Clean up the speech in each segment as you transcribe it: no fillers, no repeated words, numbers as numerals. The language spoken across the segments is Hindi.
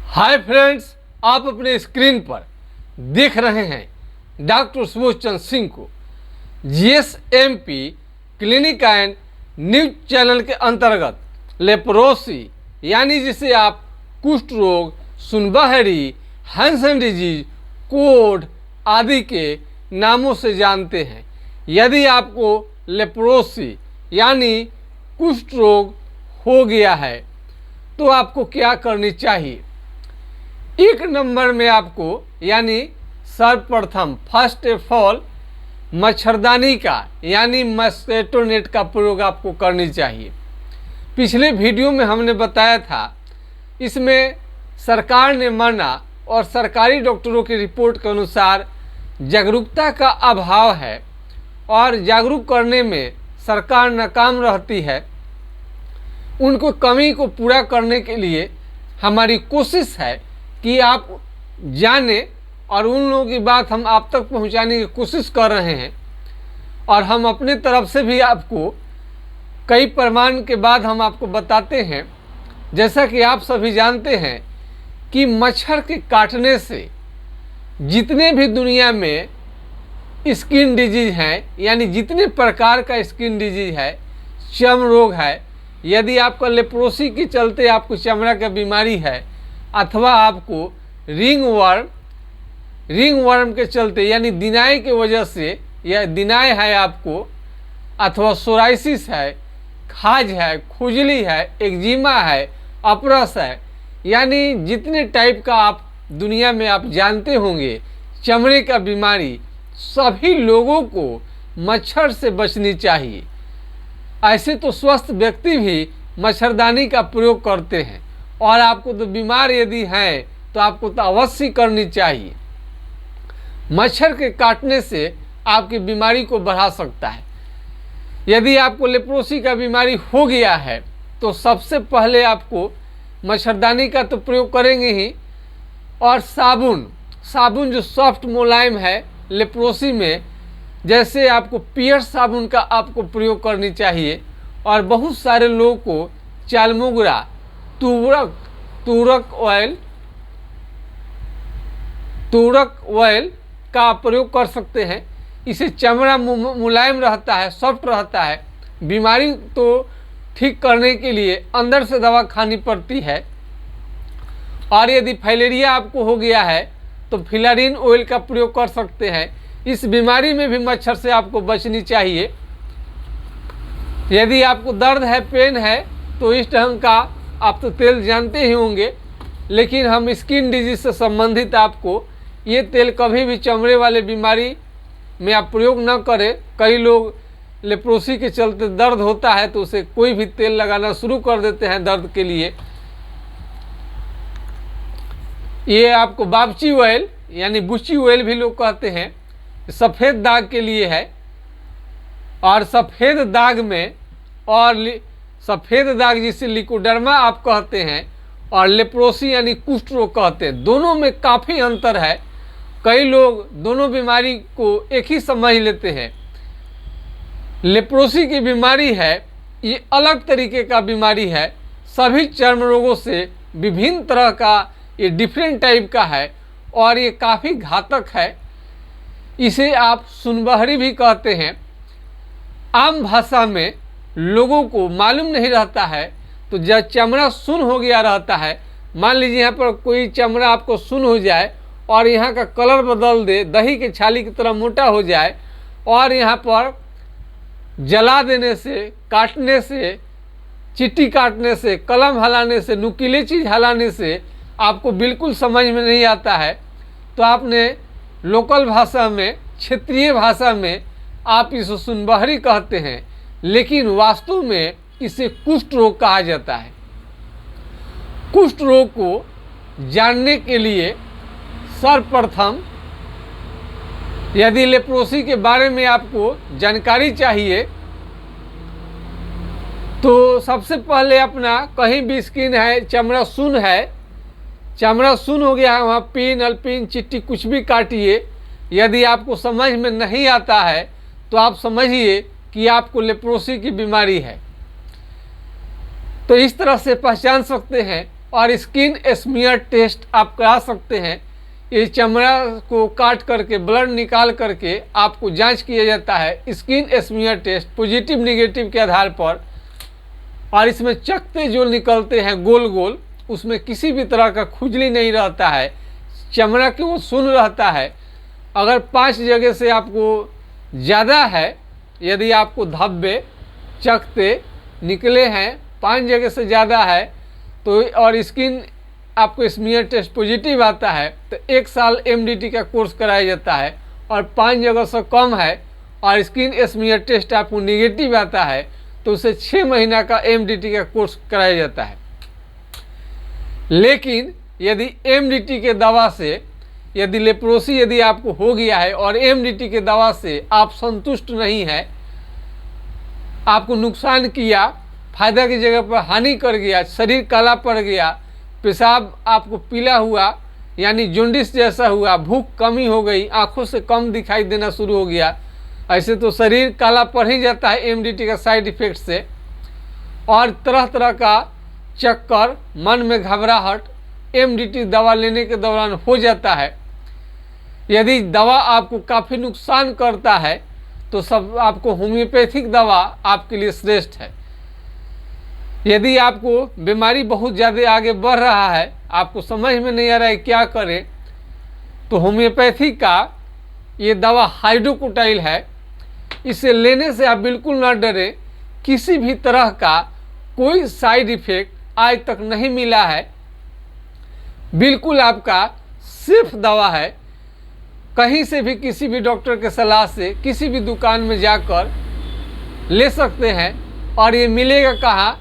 हाय फ्रेंड्स, आप अपने स्क्रीन पर देख रहे हैं डॉक्टर सुबोध चंद्र सिंह को जीएसएमपी क्लिनिक एंड न्यूज चैनल के अंतर्गत लेप्रोसी यानी जिसे आप कुष्ठ रोग, सुनबहरी, हैंसन डिजीज, कोढ़ आदि के नामों से जानते हैं। यदि आपको लेप्रोसी यानी कुष्ठ रोग हो गया है तो आपको क्या करनी चाहिए। एक नंबर में आपको यानी सर्वप्रथम फर्स्ट ऑफ ऑल मच्छरदानी का यानी मस्कीटो नेट का प्रयोग आपको करनी चाहिए। पिछले वीडियो में हमने बताया था, इसमें सरकार ने माना और सरकारी डॉक्टरों की रिपोर्ट के अनुसार जागरूकता का अभाव है और जागरूक करने में सरकार नाकाम रहती है। उनको कमी को पूरा करने के लिए हमारी कोशिश है कि आप जाने और उन लोगों की बात हम आप तक पहुंचाने की कोशिश कर रहे हैं। और हम अपने तरफ से भी आपको कई प्रमाण के बाद हम आपको बताते हैं। जैसा कि आप सभी जानते हैं कि मच्छर के काटने से जितने भी दुनिया में स्किन डिजीज हैं, यानी जितने प्रकार का स्किन डिजीज है, चर्म रोग है, यदि आपका लेप्रोसी के चलते आपको चमड़ा का बीमारी है अथवा आपको रिंग वर्म के चलते यानी दिनाई के वजह से या दिनाई है आपको, अथवा सोराइसिस है, खाज है, खुजली है, एक्जिमा है, अपरस है, यानी जितने टाइप का आप दुनिया में आप जानते होंगे चमड़े का बीमारी, सभी लोगों को मच्छर से बचनी चाहिए। ऐसे तो स्वस्थ व्यक्ति भी मच्छरदानी का प्रयोग करते हैं और आपको तो बीमार यदि हैं तो आपको तो अवश्य करनी चाहिए। मच्छर के काटने से आपकी बीमारी को बढ़ा सकता है। यदि आपको लेप्रोसी का बीमारी हो गया है तो सबसे पहले आपको मच्छरदानी का तो प्रयोग करेंगे ही, और साबुन जो सॉफ्ट मुलायम है लेप्रोसी में, जैसे आपको पियर्स साबुन का आपको प्रयोग करनी चाहिए। और बहुत सारे लोगों को चालमोगरा, तूरक ऑयल का प्रयोग कर सकते हैं। इसे चमड़ा मुलायम रहता है, सॉफ्ट रहता है। बीमारी तो ठीक करने के लिए अंदर से दवा खानी पड़ती है। और यदि फाइलेरिया आपको हो गया है तो फिलारिन ऑयल का प्रयोग कर सकते हैं। इस बीमारी में भी मच्छर से आपको बचनी चाहिए। यदि आपको दर्द है, पेन है, तो इस ढंग का आप तो तेल जानते ही होंगे, लेकिन हम स्किन डिजीज से संबंधित आपको ये तेल कभी भी चमड़े वाले बीमारी में आप प्रयोग न करें। कई लोग लेप्रोसी के चलते दर्द होता है तो उसे कोई भी तेल लगाना शुरू कर देते हैं दर्द के लिए। ये आपको बाबची ऑयल यानी बुची ऑयल भी लोग कहते हैं, सफ़ेद दाग के लिए है। और सफ़ेद दाग में सफ़ेद दाग जिसे लिकोडर्मा आप कहते हैं और लेप्रोसी यानी कुष्ठ रोग कहते हैं, दोनों में काफ़ी अंतर है। कई लोग दोनों बीमारी को एक ही समझ लेते हैं। लेप्रोसी की बीमारी है, ये अलग तरीके का बीमारी है। सभी चर्म रोगों से विभिन्न तरह का ये डिफरेंट टाइप का है और ये काफ़ी घातक है। इसे आप सुनबहरी भी कहते हैं। आम भाषा में लोगों को मालूम नहीं रहता है, तो जब चमड़ा सुन्न हो गया रहता है, मान लीजिए यहाँ पर कोई चमड़ा आपको सुन्न हो जाए और यहाँ का कलर बदल दे, दही के छाली की तरह मोटा हो जाए, और यहाँ पर जला देने से, काटने से, चिट्टी काटने से, कलम हलाने से, नुकीले चीज़ हलाने से आपको बिल्कुल समझ में नहीं आता है, तो आपने लोकल भाषा में, क्षेत्रीय भाषा में आप इसे सुनबहरी कहते हैं, लेकिन वास्तव में इसे कुष्ठ रोग कहा जाता है। कुष्ठ रोग को जानने के लिए सर्वप्रथम यदि लेप्रोसी के बारे में आपको जानकारी चाहिए तो सबसे पहले अपना कहीं भी स्किन है, चमड़ा सुन्न है, चमड़ा सुन्न हो गया है, वहाँ पिन, अल्पिन, चिट्टी कुछ भी काटिए। यदि आपको समझ में नहीं आता है तो आप समझिए कि आपको लेप्रोसी की बीमारी है। तो इस तरह से पहचान सकते हैं और स्किन स्मीयर टेस्ट आप करा सकते हैं। ये चमड़ा को काट करके ब्लड निकाल करके आपको जांच किया जाता है skin smear test positive negative के आधार पर। और इसमें चकते जो निकलते हैं गोल गोल, उसमें किसी भी तरह का खुजली नहीं रहता है, चमड़ा के वो सुन्न रहता है। अगर 5 जगह से आपको ज़्यादा है, यदि आपको धब्बे चकते निकले हैं 5 जगह से ज़्यादा है तो, और स्किन आपको स्मीयर टेस्ट पॉजिटिव आता है, तो 1 साल एमडीटी का कोर्स कराया जाता है। और 5 जगह से कम है और स्किन स्मीयर टेस्ट आपको निगेटिव आता है तो उसे 6 महीना का एमडीटी का कोर्स कराया जाता है। लेकिन यदि एमडीटी के दवा से, यदि लेप्रोसी यदि आपको हो गया है और एमडीटी के दवा से आप संतुष्ट नहीं है, आपको नुकसान किया, फायदा की जगह पर हानि कर गया, शरीर काला पड़ गया, पेशाब आपको पीला हुआ यानी जॉन्डिस जैसा हुआ, भूख कमी हो गई, आंखों से कम दिखाई देना शुरू हो गया, ऐसे तो शरीर काला पड़ ही जाता है एमडीटी का साइड इफेक्ट से। और तरह तरह का चक्कर, मन में घबराहट एमडीटी दवा लेने के दौरान हो जाता है। यदि दवा आपको काफ़ी नुकसान करता है तो सब आपको होम्योपैथिक दवा आपके लिए श्रेष्ठ है। यदि आपको बीमारी बहुत ज़्यादा आगे बढ़ रहा है, आपको समझ में नहीं आ रहा है क्या करें, तो होम्योपैथी का ये दवा हाइड्रोकोटाइल है। इसे लेने से आप बिल्कुल ना डरें, किसी भी तरह का कोई साइड इफेक्ट आज तक नहीं मिला है, बिल्कुल आपका सिर्फ दवा है। कहीं से भी किसी भी डॉक्टर के सलाह से किसी भी दुकान में जाकर ले सकते हैं। और ये मिलेगा कहाँ?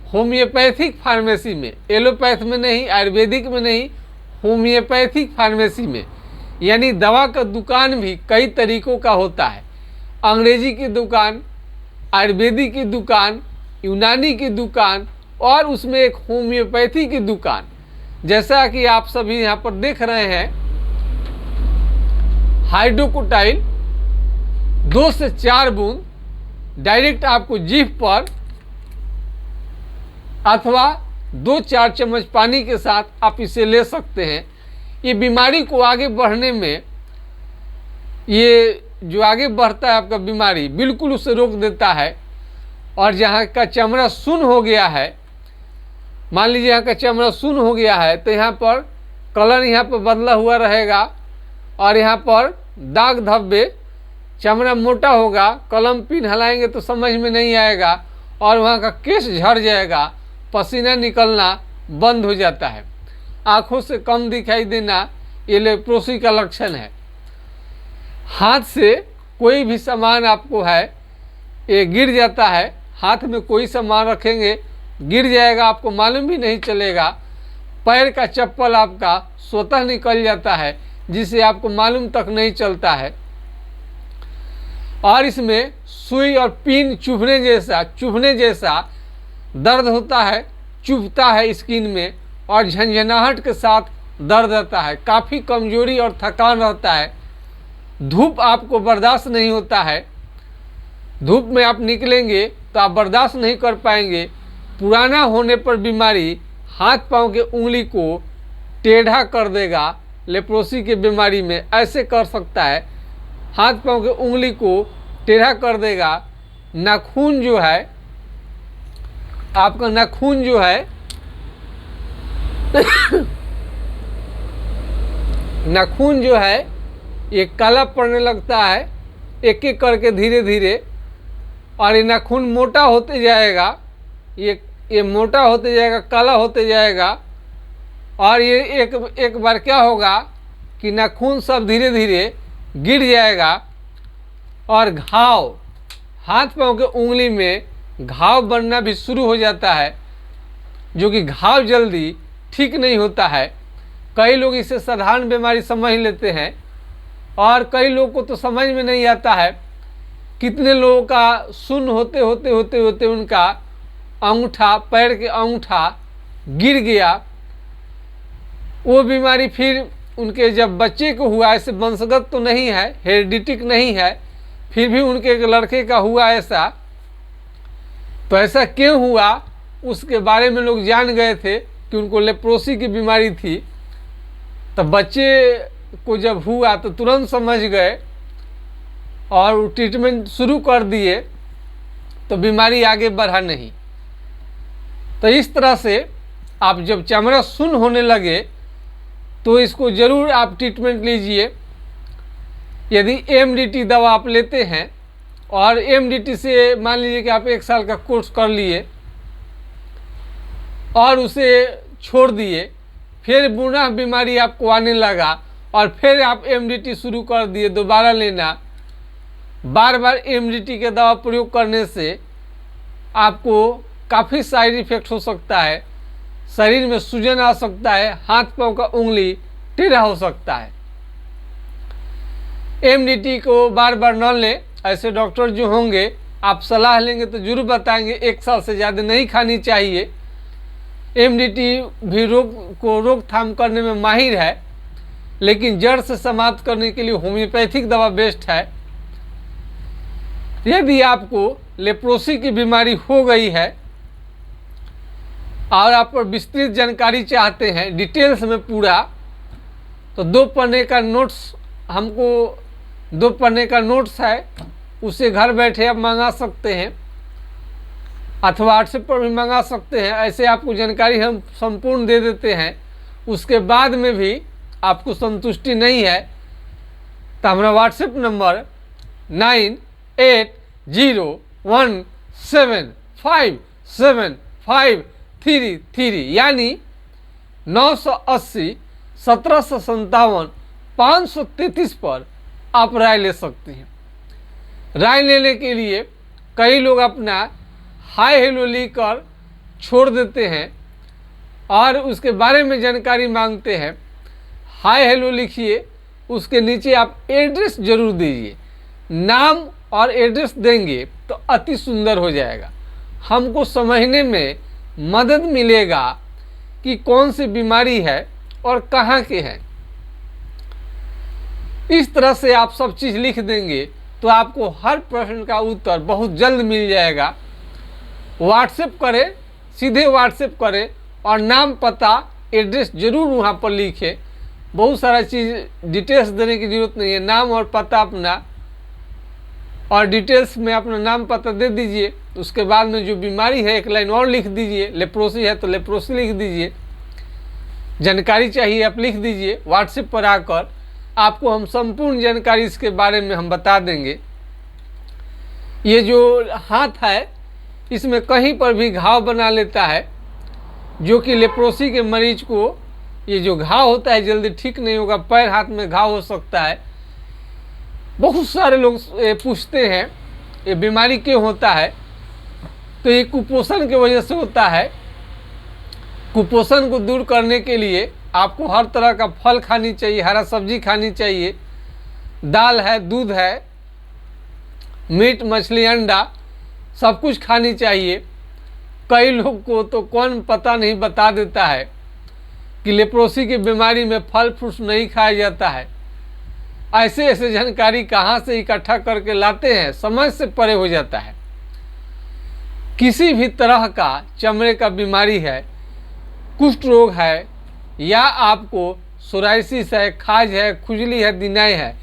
होम्योपैथिक फार्मेसी में, एलोपैथ में नहीं, आयुर्वेदिक में नहीं, होम्योपैथिक फार्मेसी में। यानी दवा का दुकान भी कई तरीक़ों का होता है, अंग्रेजी की दुकान, आयुर्वेदिक की दुकान, यूनानी की दुकान और उसमें एक होम्योपैथी की दुकान। जैसा कि आप सभी यहाँ पर देख रहे हैं, हाइड्रोकोटाइल 2 से 4 बूंद डायरेक्ट आपको जीभ पर अथवा 2-4 चम्मच पानी के साथ आप इसे ले सकते हैं। ये बीमारी को आगे बढ़ने में, ये जो आगे बढ़ता है आपका बीमारी, बिल्कुल उसे रोक देता है। और जहाँ का चमड़ा सुन्न हो गया है, मान लीजिए यहाँ का चमड़ा सुन्न हो गया है, तो यहाँ पर कलर यहाँ पर बदला हुआ रहेगा और यहाँ पर दाग धब्बे, चमड़ा मोटा होगा, कलम पिन हिलाएंगे तो समझ में नहीं आएगा और वहाँ का केश झड़ जाएगा, पसीना निकलना बंद हो जाता है, आँखों से कम दिखाई देना, ये लेप्रोसी का लक्षण है। हाथ से कोई भी सामान आपको है, ये गिर जाता है, हाथ में कोई सामान रखेंगे गिर जाएगा, आपको मालूम भी नहीं चलेगा। पैर का चप्पल आपका स्वतः निकल जाता है, जिसे आपको मालूम तक नहीं चलता है। और इसमें सुई और पिन चुभने जैसा दर्द होता है, चुभता है स्किन में और झंझनाहट के साथ दर्द रहता है, काफ़ी कमजोरी और थकान रहता है। धूप आपको बर्दाश्त नहीं होता है, धूप में आप निकलेंगे तो आप बर्दाश्त नहीं कर पाएंगे। पुराना होने पर बीमारी हाथ पांव के उंगली को टेढ़ा कर देगा, लेप्रोसी की बीमारी में ऐसे कर सकता है, हाथ पांव के उंगली को टेढ़ा कर देगा। नाखून जो है आपका, नाखून जो है नाखून जो है ये काला पड़ने लगता है एक एक करके धीरे धीरे, और ये नाखून मोटा होते जाएगा, ये मोटा होते जाएगा, काला होते जाएगा। और ये एक बार क्या होगा कि नाखून सब धीरे धीरे गिर जाएगा और घाव, हाथ पांव के उंगली में घाव बनना भी शुरू हो जाता है, जो कि घाव जल्दी ठीक नहीं होता है। कई लोग इसे साधारण बीमारी समझ लेते हैं और कई लोगों को तो समझ में नहीं आता है। कितने लोगों का सुन्न होते होते होते होते उनका अंगूठा, पैर के अंगूठा गिर गया। वो बीमारी फिर उनके जब बच्चे को हुआ, ऐसे वंशगत तो नहीं है, हेरिडिटिक नहीं है, फिर भी उनके एक लड़के का हुआ ऐसा। तो ऐसा क्यों हुआ उसके बारे में लोग जान गए थे, कि उनको लेप्रोसी की बीमारी थी, तो बच्चे को जब हुआ तो तुरंत समझ गए और ट्रीटमेंट शुरू कर दिए, तो बीमारी आगे बढ़ा नहीं। तो इस तरह से आप जब चमड़ा सुन्न होने लगे तो इसको ज़रूर आप ट्रीटमेंट लीजिए। यदि एमडीटी दवा आप लेते हैं और एमडीटी से मान लीजिए कि आप 1 साल का कोर्स कर लिए और उसे छोड़ दिए, फिर पुनः बीमारी आपको आने लगा और फिर आप एमडीटी शुरू कर दिए दोबारा लेना, बार बार एमडीटी के दवा प्रयोग करने से आपको काफ़ी साइड इफ़ेक्ट हो सकता है। शरीर में सूजन आ सकता है, हाथ पांव का उंगली टेढ़ा हो सकता है। एमडीटी को बार बार न लें। ऐसे डॉक्टर जो होंगे आप सलाह लेंगे तो जरूर बताएंगे 1 साल से ज़्यादा नहीं खानी चाहिए। एमडीटी भी रोग को रोकथाम करने में माहिर है, लेकिन जड़ से समाप्त करने के लिए होम्योपैथिक दवा बेस्ट है। यदि आपको लेप्रोसी की बीमारी हो गई है और आप पर विस्तृत जानकारी चाहते हैं डिटेल्स में पूरा, तो 2 पन्ने का नोट्स हमको 2 पन्ने का नोट्स है, उसे घर बैठे आप मंगा सकते हैं अथवा व्हाट्सएप पर भी मंगा सकते हैं। ऐसे आपको जानकारी हम संपूर्ण दे देते हैं। उसके बाद में भी आपको संतुष्टि नहीं है तो हमारा व्हाट्सएप नंबर 9801757533 यानी 980 1757 533 पर आप राय ले सकते हैं। राय लेने के लिए कई लोग अपना हाय हेलो लिखकर छोड़ देते हैं और उसके बारे में जानकारी मांगते हैं। हाय हेलो लिखिए, उसके नीचे आप एड्रेस जरूर दीजिए। नाम और एड्रेस देंगे तो अति सुंदर हो जाएगा। हमको समझने में मदद मिलेगा कि कौन सी बीमारी है और कहाँ के हैं। इस तरह से आप सब चीज़ लिख देंगे तो आपको हर प्रश्न का उत्तर बहुत जल्द मिल जाएगा। व्हाट्सएप करें, सीधे व्हाट्सएप करें और नाम पता एड्रेस जरूर वहाँ पर लिखें। बहुत सारा चीज़ डिटेल्स देने की ज़रूरत नहीं है। नाम और पता अपना और डिटेल्स में अपना नाम पता दे दीजिए। उसके बाद में जो बीमारी है 1 लाइन और लिख दीजिए। लेप्रोसी है तो लेप्रोसी लिख दीजिए। जानकारी चाहिए आप लिख दीजिए। व्हाट्सएप पर आकर आपको हम संपूर्ण जानकारी इसके बारे में हम बता देंगे। ये जो हाथ है इसमें कहीं पर भी घाव बना लेता है, जो कि लेप्रोसी के मरीज को ये जो घाव होता है जल्दी ठीक नहीं होगा। पैर हाथ में घाव हो सकता है। बहुत सारे लोग पूछते हैं ये बीमारी क्यों होता है, तो ये कुपोषण की वजह से होता है। कुपोषण को दूर करने के लिए आपको हर तरह का फल खानी चाहिए, हरा सब्जी खानी चाहिए, दाल है, दूध है, मीट मछली अंडा सब कुछ खानी चाहिए। कई लोग को तो कौन पता नहीं बता देता है कि लेप्रोसी की बीमारी में फल फ्रूट नहीं खाया जाता है। ऐसे ऐसे जानकारी कहाँ से इकट्ठा करके लाते हैं, समझ से परे हो जाता है। किसी भी तरह का चमड़े का बीमारी है, कुष्ठ रोग है या आपको सोराइसिस है, खाज है, खुजली है, दिनाई है,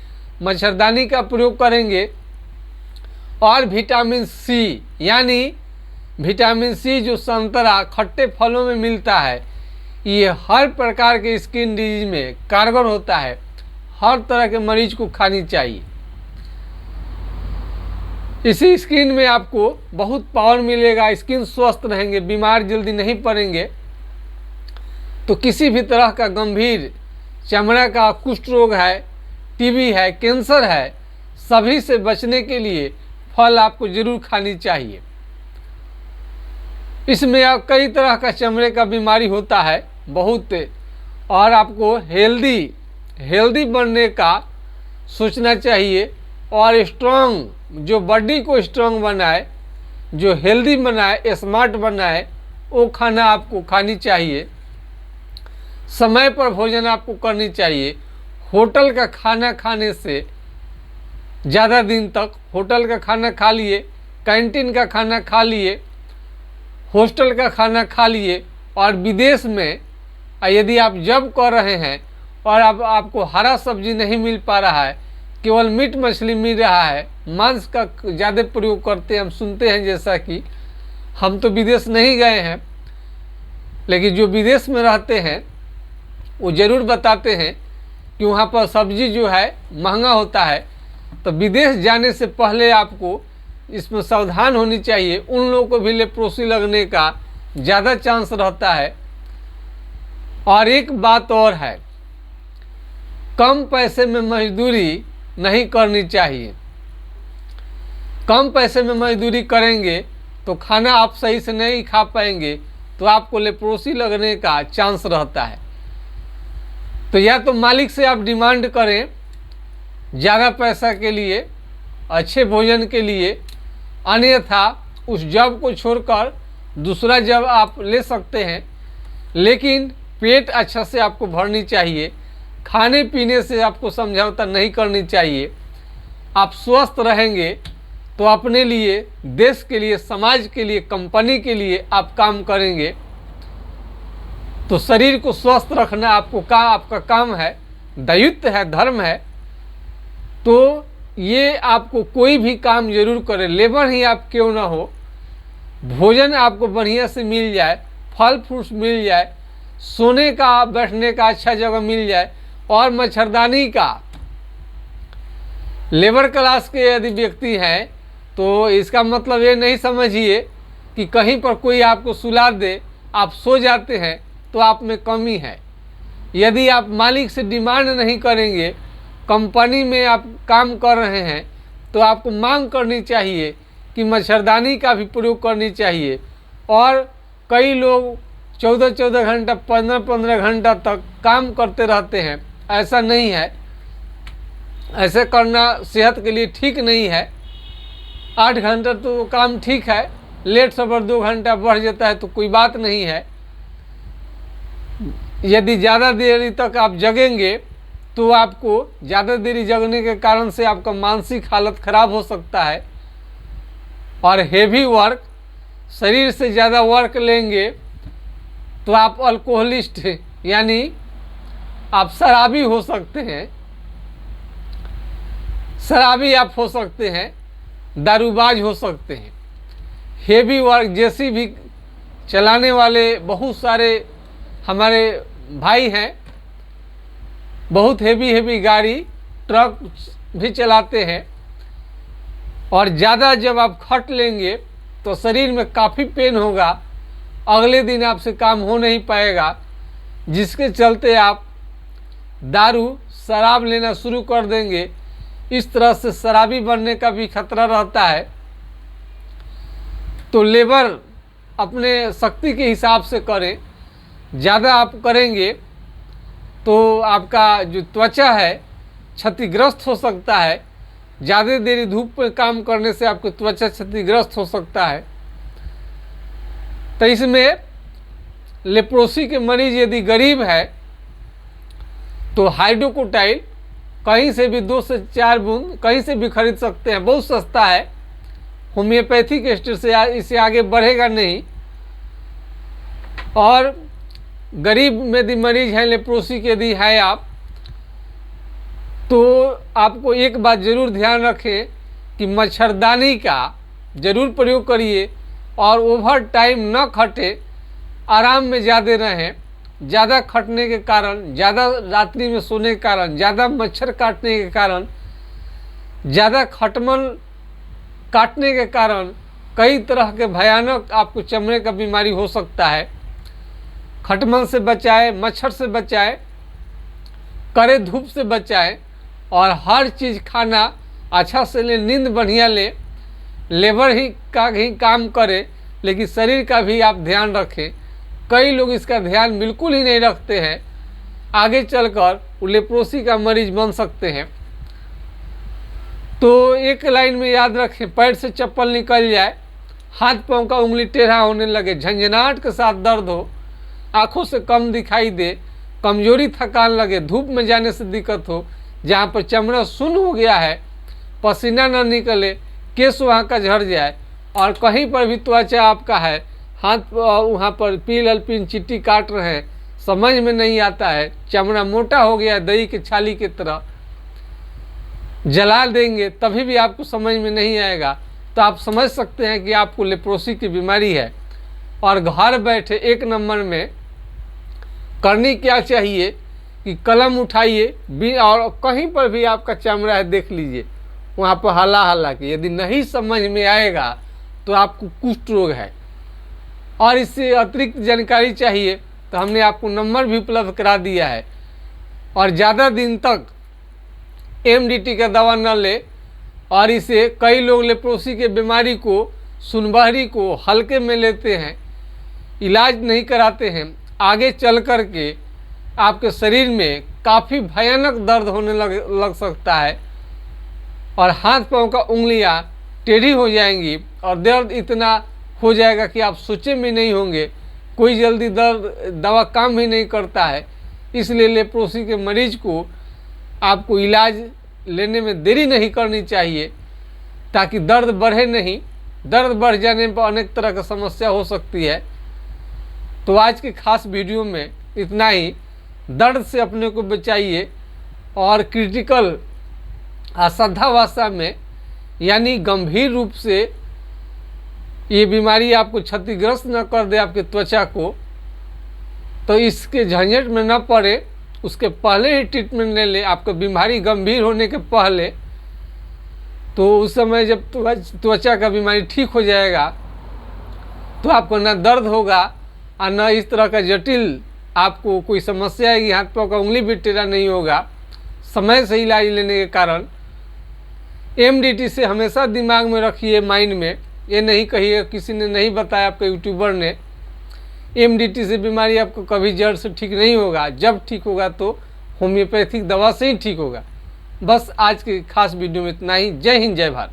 मच्छरदानी का प्रयोग करेंगे और विटामिन सी यानी विटामिन सी जो संतरा खट्टे फलों में मिलता है, ये हर प्रकार के स्किन डिजीज में कारगर होता है। हर तरह के मरीज को खानी चाहिए। इसी स्किन में आपको बहुत पावर मिलेगा, स्किन स्वस्थ रहेंगे, बीमार जल्दी नहीं पड़ेंगे। तो किसी भी तरह का गंभीर चमड़ा का कुष्ठ रोग है, टीबी है, कैंसर है, सभी से बचने के लिए फल आपको जरूर खानी चाहिए। इसमें आप कई तरह का चमड़े का बीमारी होता है बहुत, और आपको हेल्दी बनने का सोचना चाहिए और स्ट्रॉन्ग, जो बॉडी को स्ट्रॉन्ग बनाए, जो हेल्दी बनाए, स्मार्ट बनाए, वो खाना आपको खानी चाहिए। समय पर भोजन आपको करनी चाहिए। होटल का खाना खाने से ज़्यादा दिन तक होटल का खाना खा लिए, कैंटीन का खाना खा लिए, हॉस्टल का खाना खा लिए, और विदेश में यदि आप जॉब कर रहे हैं और आपको हरा सब्जी नहीं मिल पा रहा है, केवल मीट मछली मिल रहा है, मांस का ज़्यादा प्रयोग करते हैं, हम सुनते हैं। जैसा कि हम तो विदेश नहीं गए हैं, लेकिन जो विदेश में रहते हैं वो ज़रूर बताते हैं कि वहाँ पर सब्जी जो है महंगा होता है। तो विदेश जाने से पहले आपको इसमें सावधान होनी चाहिए। उन लोगों को भी लेप्रोसी लगने का ज़्यादा चांस रहता है। और एक बात और है, कम पैसे में मजदूरी नहीं करनी चाहिए। कम पैसे में मजदूरी करेंगे तो खाना आप सही से नहीं खा पाएंगे, तो आपको लेप्रोसी लगने का चांस रहता है। तो या तो मालिक से आप डिमांड करें ज़्यादा पैसा के लिए, अच्छे भोजन के लिए, अन्यथा उस जॉब को छोड़कर दूसरा जॉब आप ले सकते हैं। लेकिन पेट अच्छा से आपको भरनी चाहिए, खाने पीने से आपको समझौता नहीं करनी चाहिए। आप स्वस्थ रहेंगे तो अपने लिए, देश के लिए, समाज के लिए, कंपनी के लिए आप काम करेंगे। तो शरीर को स्वस्थ रखना आपका काम है, दायित्व है, धर्म है। तो ये आपको कोई भी काम जरूर करें, लेबर ही आप क्यों ना हो, भोजन आपको बढ़िया से मिल जाए, फल फ्रूट्स मिल जाए, सोने का बैठने का अच्छा जगह मिल जाए, और मच्छरदानी का। लेबर क्लास के यदि व्यक्ति हैं तो इसका मतलब ये नहीं समझिए कि कहीं पर कोई आपको सुला दे, आप सो जाते हैं, तो आप में कमी है। यदि आप मालिक से डिमांड नहीं करेंगे, कंपनी में आप काम कर रहे हैं, तो आपको मांग करनी चाहिए कि मच्छरदानी का भी प्रयोग करनी चाहिए। और कई लोग 14-14 घंटा, 15-15 घंटा तक काम करते रहते हैं। ऐसा नहीं है, ऐसे करना सेहत के लिए ठीक नहीं है। 8 घंटा तो काम ठीक है, लेट सबर 2 घंटा बढ़ जाता है तो कोई बात नहीं है। यदि ज़्यादा देरी तक आप जगेंगे तो आपको ज़्यादा देरी जगने के कारण से आपका मानसिक हालत खराब हो सकता है। और हेवी वर्क, शरीर से ज़्यादा वर्क लेंगे तो आप अल्कोहलिस्ट यानी आप शराबी हो सकते हैं, शराबी आप हो सकते हैं, दारूबाज हो सकते हैं। हेवी वर्क जैसी भी चलाने वाले बहुत सारे हमारे भाई हैं, बहुत हेवी गाड़ी, ट्रक भी चलाते हैं। और ज़्यादा जब आप खट लेंगे तो शरीर में काफ़ी पेन होगा, अगले दिन आपसे काम हो नहीं पाएगा, जिसके चलते आप दारू, शराब लेना शुरू कर देंगे। इस तरह से शराबी बनने का भी खतरा रहता है। तो लेबर अपने शक्ति के हिसाब से करें। ज़्यादा आप करेंगे तो आपका जो त्वचा है क्षतिग्रस्त हो सकता है। ज़्यादा देरी धूप में काम करने से आपकी त्वचा क्षतिग्रस्त हो सकता है। तो इसमें लेप्रोसी के मरीज यदि गरीब है तो हाइड्रोकोटाइल कहीं से भी 2 से 4 बूंद कहीं से भी खरीद सकते हैं, बहुत सस्ता है। होम्योपैथिक स्टेज से इससे आगे बढ़ेगा नहीं। और गरीब यदि मरीज हैं लेप्रोसी के यदि है आप, तो आपको एक बात ज़रूर ध्यान रखें कि मच्छरदानी का ज़रूर प्रयोग करिए और ओवर टाइम न खटे, आराम में ज़्यादा रहें। ज़्यादा खटने के कारण, ज़्यादा रात्रि में सोने के कारण, ज़्यादा मच्छर काटने के कारण, ज़्यादा खटमल काटने के कारण कई तरह के भयानक आपको चमड़े का बीमारी हो सकता है। खटमल से बचाए, मच्छर से बचाए, कड़े धूप से बचाए, और हर चीज़ खाना अच्छा से ले, नींद बढ़िया ले। लेबर ही काम करे, लेकिन शरीर का भी आप ध्यान रखें। कई लोग इसका ध्यान बिल्कुल ही नहीं रखते हैं, आगे चलकर वो लेप्रोसी का मरीज बन सकते हैं। तो एक लाइन में याद रखें, पैर से चप्पल निकल जाए, हाथ पांव का उंगली टेढ़ा होने लगे, झंझनाहट के साथ दर्द हो, आंखों से कम दिखाई दे, कमजोरी, थकान लगे, धूप में जाने से दिक्कत हो, जहाँ पर चमड़ा सुन्न हो गया है, पसीना न निकले, केस वहाँ का झड़ जाए, और कहीं पर भी त्वचा आपका है हाथ वहाँ पर पील अल्पिन चिट्टी काट रहे हैं, समझ में नहीं आता है, चमड़ा मोटा हो गया दही के छाली की तरह, जला देंगे तभी भी आपको समझ में नहीं आएगा, तो आप समझ सकते हैं कि आपको लेप्रोसी की बीमारी है। और घर बैठे 1 नंबर में करनी क्या चाहिए कि कलम उठाइए और कहीं पर भी आपका चमड़ा है देख लीजिए, वहाँ पर हला के, यदि नहीं समझ में आएगा तो आपको कुष्ठ रोग है। और इससे अतिरिक्त जानकारी चाहिए तो हमने आपको नंबर भी उपलब्ध करा दिया है। और ज़्यादा दिन तक MDT का दवा न ले, और इसे कई लोग लेप्रोसी के बीमारी को, सुनबहरी को हल्के में लेते हैं, इलाज नहीं कराते हैं, आगे चल कर के आपके शरीर में काफ़ी भयानक दर्द होने लग सकता है और हाथ पांव का उंगलियां टेढ़ी हो जाएंगी और दर्द इतना हो जाएगा कि आप सोचे में नहीं होंगे। कोई जल्दी दवा काम ही नहीं करता है। इसलिए लेप्रोसी के मरीज को आपको इलाज लेने में देरी नहीं करनी चाहिए ताकि दर्द बढ़े नहीं। दर्द बढ़ जाने पर अनेक तरह की समस्या हो सकती है। तो आज के खास वीडियो में इतना ही। दर्द से अपने को बचाइए और क्रिटिकल असाध्यावस्था में यानी गंभीर रूप से ये बीमारी आपको क्षतिग्रस्त न कर दे आपके त्वचा को, तो इसके झंझट में न पड़े, उसके पहले ही ट्रीटमेंट ले ले। आपको बीमारी गंभीर होने के पहले, तो उस समय जब त्वचा का बीमारी ठीक हो जाएगा तो आपको न दर्द होगा और न इस तरह का जटिल आपको कोई समस्या आएगी, हाथ पाँव का उंगली भी टेढ़ा नहीं होगा समय से इलाज लेने के कारण। MDT से हमेशा दिमाग में रखिए, माइंड में। ये नहीं कहिए किसी ने नहीं बताया, आपके यूट्यूबर ने। MDT से बीमारी आपको कभी जड़ से ठीक नहीं होगा। जब ठीक होगा तो होम्योपैथिक दवा से ही ठीक होगा। बस आज के खास वीडियो में इतना ही। जय हिंद, जय भारत।